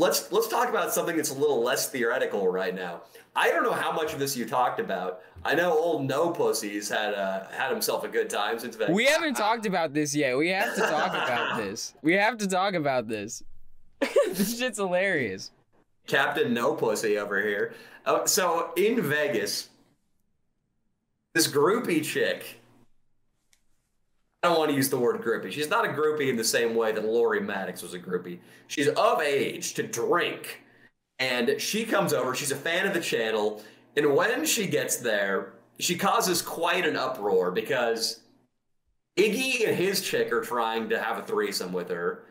let's talk about something that's a little less theoretical right now. I don't know how much of this you talked about. I know old No Pussy's had himself a good time since Vegas. We haven't talked about this yet. We have to talk about this. We have to talk about this. This shit's hilarious. Captain No Pussy over here. So in Vegas, this groupie chick, I don't want to use the word groupie. She's not a groupie in the same way that Lori Maddox was a groupie. She's of age to drink. And she comes over. She's a fan of the channel. And when she gets there, she causes quite an uproar because Iggy and his chick are trying to have a threesome with her.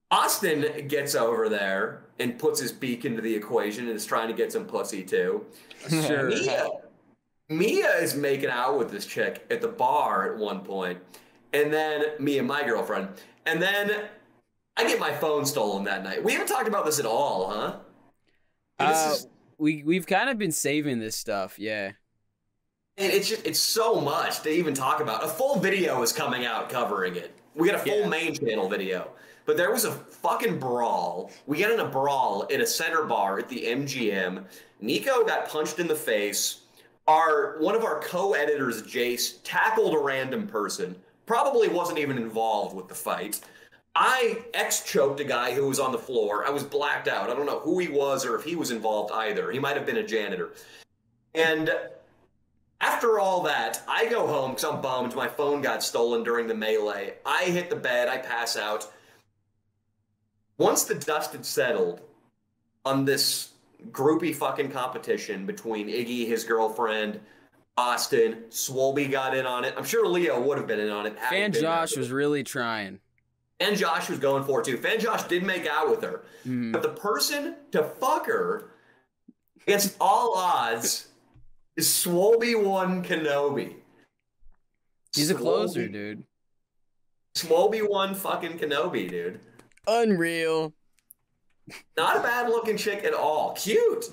Austin gets over there and puts his beak into the equation and is trying to get some pussy too. Sure. Mia is making out with this chick at the bar at one point, and then Mia, my girlfriend, and then I get my phone stolen that night. We haven't talked about this at all, huh? We've kind of been saving this stuff, yeah. And it's so much to even talk about. A full video is coming out covering it. We got a full main channel video. But there was a fucking brawl. We got in a brawl in a center bar at the MGM. Nico got punched in the face. One of our co-editors, Jace, tackled a random person. Probably wasn't even involved with the fight. I choked a guy who was on the floor. I was blacked out. I don't know who he was or if he was involved either. He might have been a janitor. And after all that, I go home because I'm bummed. My phone got stolen during the melee. I hit the bed. I pass out. Once the dust had settled on this groupie fucking competition between Iggy, his girlfriend, Austin, Swolby got in on it. I'm sure Leo would have been in on it. Fan Josh was really trying. Fan Josh was going for it too. Fan Josh did make out with her. But the person to fuck her against all odds is Swolby One Kenobi. He's a closer, dude. Swolby One fucking Kenobi, dude. Unreal. Not a bad looking chick at all. Cute.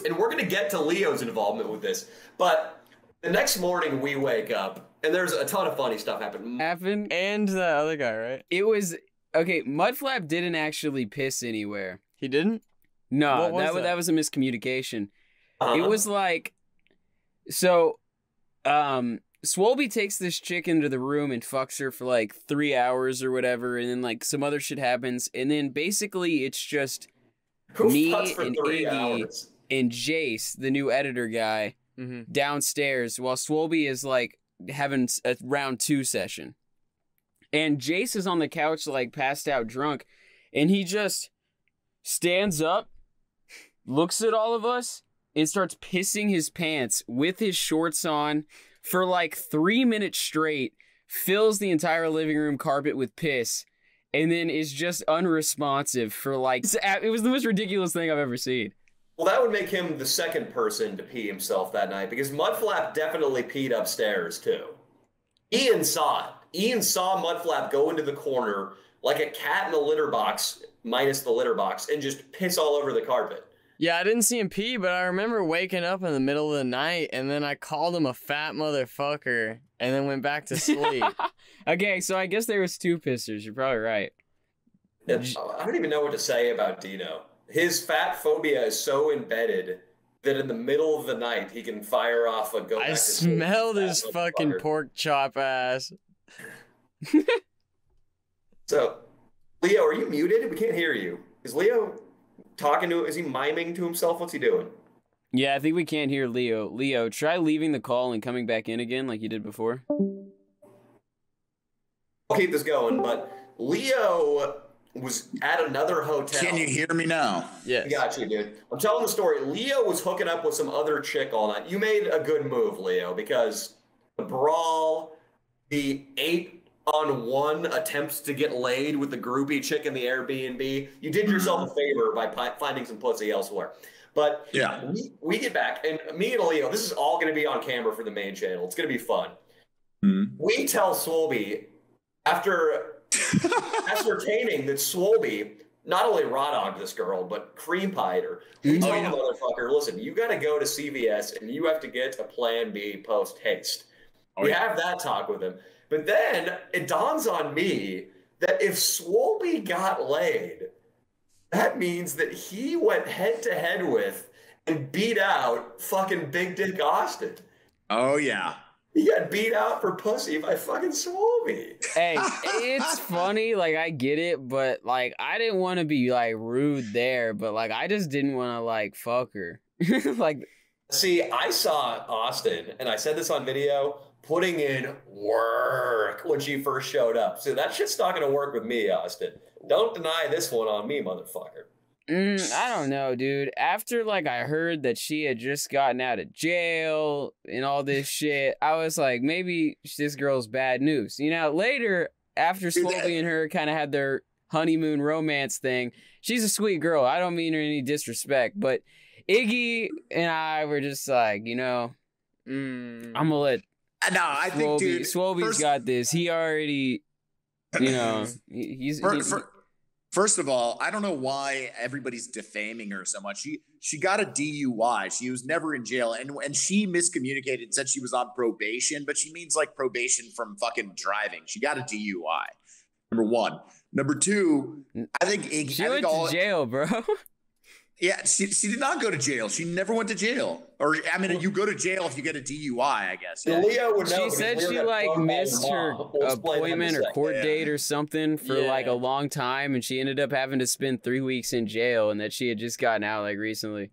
And we're going to get to Leo's involvement with this. But the next morning we wake up and there's a ton of funny stuff happening. And the other guy, right? It was, okay, Mudflap didn't actually piss anywhere. He didn't? No, that was a miscommunication. It was like, so, Swolby takes this chick into the room and fucks her for like 3 hours or whatever, and then like some other shit happens, and then basically it's just me and Iggy and Jace, the new editor guy, downstairs while Swolby is like having a round 2 session. And Jace is on the couch like passed out drunk, and he just stands up, looks at all of us, and starts pissing his pants with his shorts on for like 3 minutes straight, fills the entire living room carpet with piss, and then is just unresponsive for like, it was the most ridiculous thing I've ever seen. Well, that would make him the second person to pee himself that night, because Mudflap definitely peed upstairs too. Ian saw it. Ian saw Mudflap go into the corner like a cat in a litter box, minus the litter box, and just piss all over the carpet. Yeah, I didn't see him pee, but I remember waking up in the middle of the night, and then I called him a fat motherfucker, and then went back to sleep. Okay, so I guess there was 2 pissers. You're probably right. I don't even know what to say about Dino. His fat phobia is so embedded that in the middle of the night, he can fire off a go back I to sleep smelled his fat fucking motherfucker. pork chop ass. So, Leo, are you muted? We can't hear you. Is Leo talking to, is he miming to himself? What's he doing? Yeah, I think we can't hear Leo. Leo, try leaving the call and coming back in again like you did before. I'll keep this going, but Leo was at another hotel. Can you hear me now? Yes. Got you, dude. I'm telling the story. Leo was hooking up with some other chick all night. You made a good move, Leo, because the brawl, the 8-on-1 attempts to get laid with the groupie chick in the Airbnb, you did yourself a favor by finding some pussy elsewhere. But yeah, we get back, and me and Leo, this is all going to be on camera for the main channel. It's going to be fun. We tell Swolby, after ascertaining that Swolby not only raw-dogged this girl, but cream-pied her, we tell the motherfucker, listen, you got to go to CVS, and you have to get a Plan B post-haste. We have that talk with him. But then it dawns on me that if Swolby got laid, that means that he went head to head with and beat out fucking Big Dick Austin. Oh, yeah. He got beat out for pussy by fucking Swolby. Hey, it's funny, like, I get it, but, like, I didn't want to be, like, rude there, but, like, I just didn't want to, like, fuck her. Like, see, I saw Austin, and I said this on video, putting in work when she first showed up. So that shit's not going to work with me, Austin. Don't deny this one on me, motherfucker. I don't know, dude. After, like, I heard that she had just gotten out of jail and all this shit, I was like, maybe this girl's bad news. You know, later, after Swolby and her kind of had their honeymoon romance thing, she's a sweet girl. I don't mean her any disrespect, but Iggy and I were just like, you know, I'm going to let No, I think, dude, Swolby's got this. He already, you know, he's... First of all, I don't know why everybody's defaming her so much. She got a DUI. She was never in jail, and she miscommunicated and said she was on probation, but she means like probation from fucking driving. She got a DUI. Number one. Number two, I think she went to jail, bro. Yeah, she did not go to jail. She never went to jail. Or, I mean, you go to jail if you get a DUI, I guess. Yeah. Leo would know. She said she, like, missed her appointment or court date or something for, like, a long time, and she ended up having to spend 3 weeks in jail, and that she had just gotten out, like, recently.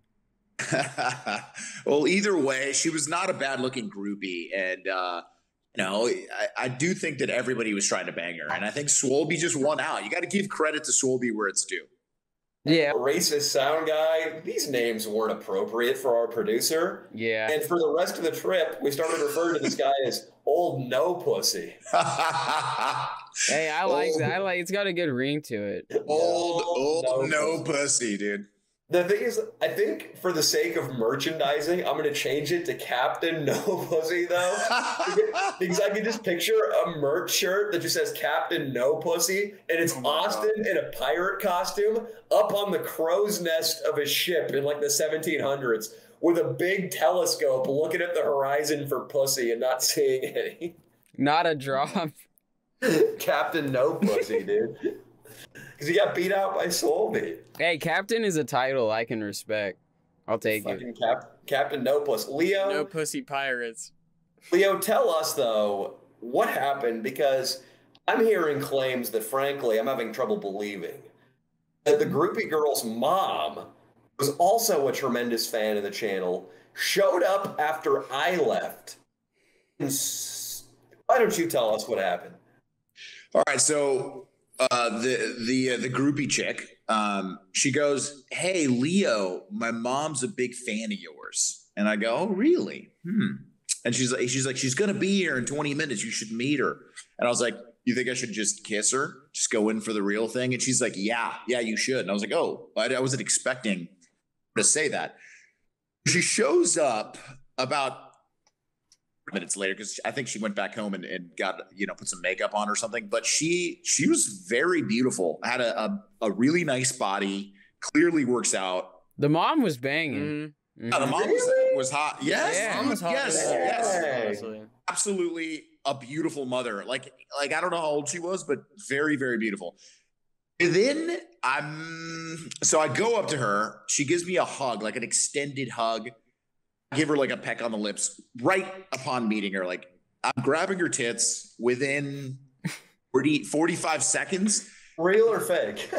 Well, either way, she was not a bad-looking groupie, and, you know, I do think that everybody was trying to bang her, and I think Swolby just won out. You got to give credit to Swolby where it's due. Yeah. Racist sound guy. These names weren't appropriate for our producer. Yeah. And for the rest of the trip, we started referring to this guy as Old No Pussy. Hey, I like that. It's got a good ring to it. Old no pussy, dude. The thing is, I think for the sake of merchandising, I'm going to change it to Captain No Pussy, though. Because I can just picture a merch shirt that just says Captain No Pussy, and it's Austin in a pirate costume up on the crow's nest of a ship in like the 1700s with a big telescope looking at the horizon for pussy and not seeing any. Not a drop. Captain No Pussy, dude. Because he got beat out by Swolby. Hey, Captain is a title I can respect. I'll take it. Captain No Puss. Leo. No pussy pirates. Leo, tell us, though, what happened, because I'm hearing claims that, frankly, I'm having trouble believing that the groupie girl's mom was also a tremendous fan of the channel, showed up after I left. Why don't you tell us what happened? All right, so the groupie chick, she goes, "Hey, Leo, my mom's a big fan of yours." And I go, "Oh, really? And she's like, "She's going to be here in 20 minutes. You should meet her." And I was like, "You think I should just kiss her? Just go in for the real thing?" And she's like, yeah, you should. And I was like, "Oh, I wasn't expecting her to say that." She shows up about minutes later, because I think she went back home and got, put some makeup on or something. But she was very beautiful, had a really nice body, clearly works out. The mom was banging. Mm-hmm. The mom was hot. Yes, yeah. Mom was hot. Yes. Absolutely a beautiful mother. Like I don't know how old she was, but very, very beautiful. And then so I go up to her. She gives me a hug, like an extended hug. I give her like a peck on the lips right upon meeting her. Like, I'm grabbing her tits within 45 seconds. Real or fake?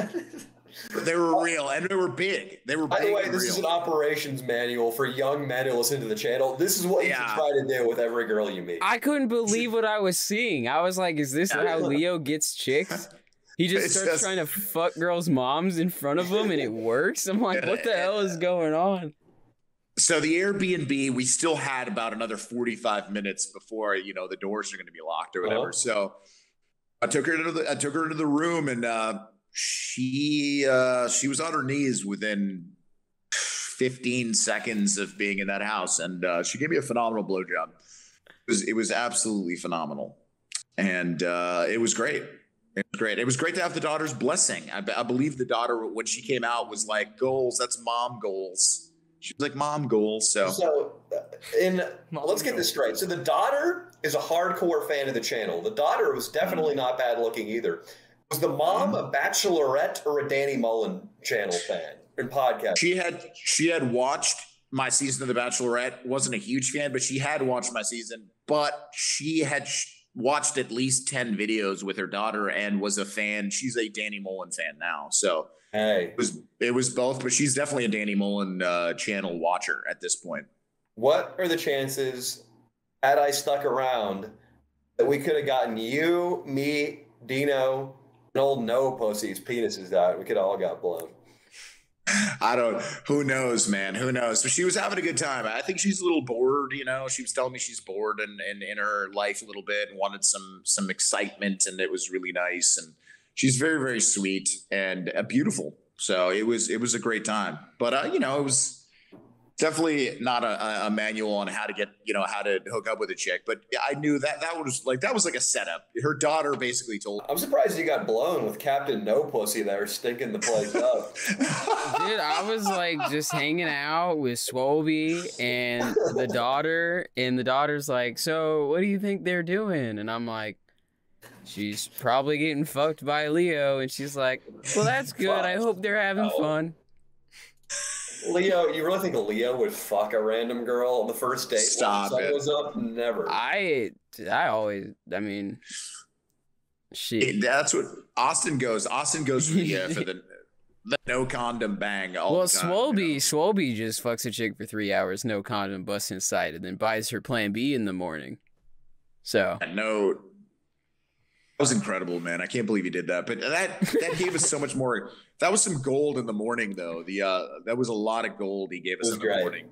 They were real, and they were big. They were big. By the way, this is an operations manual for young men who listen to the channel. This is what you should try to do with every girl you meet. I couldn't believe what I was seeing. I was like, is this how Leo gets chicks? He just starts trying to fuck girls' moms in front of them, and it works? I'm like, what the hell is going on? So the Airbnb, we still had about another 45 minutes before, the doors are going to be locked or whatever. So I took her into the room, and she was on her knees within 15 seconds of being in that house, and she gave me a phenomenal blowjob. It was absolutely phenomenal, and it was great. It was great. It was great to have the daughter's blessing. I believe the daughter, when she came out, was like, "Goals, that's mom goals." She was like, "Mom goals." So let's get this straight. So the daughter is a hardcore fan of the channel. The daughter was definitely not bad looking either. Was the mom a Bachelorette or a Danny Mullen channel fan and podcast? She had watched my season of The Bachelorette. Wasn't a huge fan, but she had watched my season. But she had watched at least 10 videos with her daughter and was a fan. She's a Danny Mullen fan now. So hey, it was both, but she's definitely a Danny Mullen channel watcher at this point. What are the chances, had I stuck around, that we could have gotten you, me, Dino, and old no pussy's penises out? We could all got blown. Who knows, man? Who knows? But she was having a good time. I think she's a little bored, you know. She was telling me she's bored and in her life a little bit and wanted some excitement, and it was really nice. And she's very, very sweet and beautiful. So it was a great time. But you know, it was definitely not a manual on how to get, you know, how to hook up with a chick. But I knew that was like a setup. Her daughter basically told. I'm surprised you got blown with Captain No Pussy there stinking the place up. Dude, I was like just hanging out with Swolby and the daughter, and the daughter's like, so what do you think they're doing? And I'm like, she's probably getting fucked by Leo. And she's like, well, that's good. I hope they're having fun. Leo, you really think Leo would fuck a random girl on the first date? Stop it. Was up? Never. I mean, shit. That's what Austin goes. Austin goes for the no condom bang all the time. Swolby, you know? Swolby just fucks a chick for 3 hours, no condom, busts inside, and then buys her Plan B in the morning. So no. That was incredible, man. I can't believe you did that. But that gave us so much more. That was some gold in the morning, though. That was a lot of gold he gave us in the morning.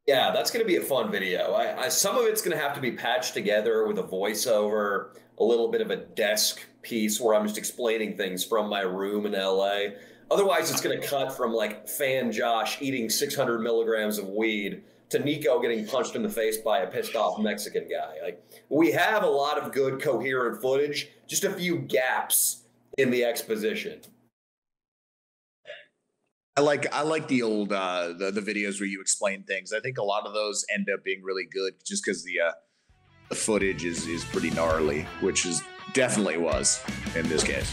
Yeah, that's going to be a fun video. Some of it's going to have to be patched together with a voiceover, a little bit of a desk piece where I'm just explaining things from my room in LA. Otherwise, it's going to cut from like fan Josh eating 600 milligrams of weed to Nico getting punched in the face by a pissed off Mexican guy. Like, we have a lot of good coherent footage, just a few gaps in the exposition. I like the old the videos where you explain things. I think a lot of those end up being really good just because the footage is pretty gnarly, which is definitely was in this case.